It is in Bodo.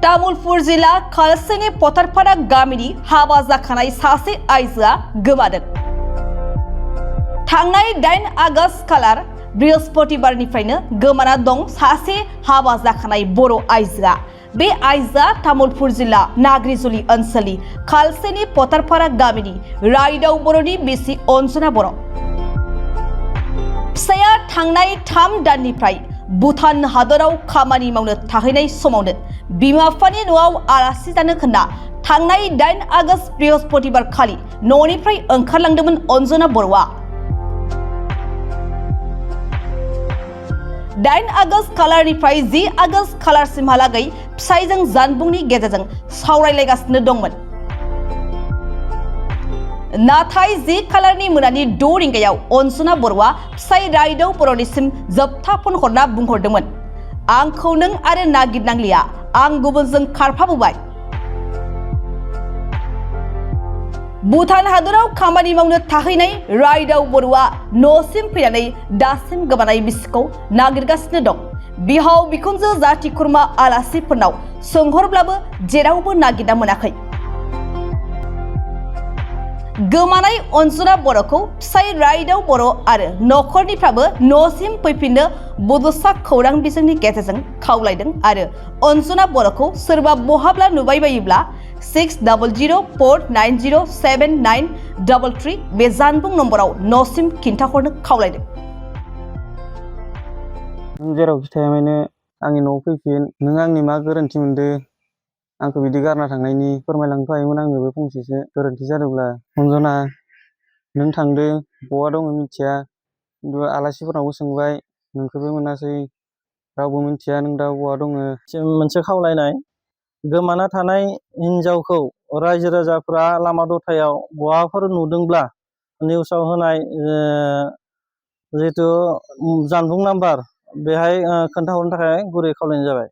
तामुलपुर जिल्ला खालसेनि पथारपारा गामिनि हाबा जाखानाय सासे आइजोआ गोमादों। थांनाय 8 आगस्ट खालार बृहस्पतिबारनिफ्रायनो गोमाना दं सासे हाबा जाखानाय बर' आइजोआ। बे आइजोआ तामुलपुर जिल्ला नाग्रिजुलि ओनसोलनि खालसेनि पथारपारा गामिनि रायदाव बर'नि बिसि अन्जना बर'। फिसाया थांनाय 3 दाननिफ्राय भुटान हादराव खामानि मावनो थाहैनाय समावनो बिमा बिफानि न'आव आलासि जानो होनना थांनाय 8 आगस्ट बृहस्पतिबार खालि न'निफ्राय ओंखारलांदोंमोन अन्जना बर'आ। 8 आगस्ट खालारनिफ्राय 10 आगस्ट खालारसिमहालागै फिसायजों जानबुंनि गेजेरजों सावरायलायगासिनो दंमोन। नाथाय 10 खालारनि मोनानि 6 रिंगायाव अन्जना बर'आ फिसाय रायदाव बर'निसिम जोबथा फन हरना बुंहरदोंमोन, आंखौ नों आरो नागिरनांलिया, आं गुबुनजों खारफाबोबाय। भुटान हादराव खामानि मावनो थाहैनाय रायदाव बर'आ न'सिम फैनानै दासिम गोमानाय बिसिखौ नागिरगासिनो दं। बिहाव बिखुनजो जाथि खुरमा आलासिफोरनाव सोंहरब्लाबो जेरावबो नागिरना मोनाखै। गोमानाय अन्जना बर'खौ फिसाय रायदाव बर' आरो न'खरनिफ्राबो न'सिम फैफिननो बड'सा खौरां बिजोंनि गेजेरजों खावलायदों आरो अन्जना बर'खौ सोरबा बहाब्ला नुबाय बायोब्ला 6004907933 बे जानबुं नम्बराव न'सिम खिन्थाहरनो खावलायदों। जेरावखि थाया माने आंनि न'आव फैफिन, नों आंनि मा गोरोन्थि मोनदो, आंखौ बिदि गारना थांनायनि फोरमायलांनो हायोमोन आंनोबो फंसेसो गोरोन्थि जादोंब्ला। अन्जना नों थांदो, बहा दङ मिथिया, खिन्थु आलासिफोरनावबो सोंबाय, नोंखौबो मोनासै, रावबो मिथिया नों दा बहा दङ। मोनसे खावलायनाय, गोमाना थानाय हिन्जावखौ रायजो राजाफ्रा लामा दथायाव बहाफोर नुदोंब्ला निउसाव होनाय जिहेथु जानबुं नाम्बार बेहाय खोन्थाहरनो थाखाय गुरै खावलायनाय जाबाय।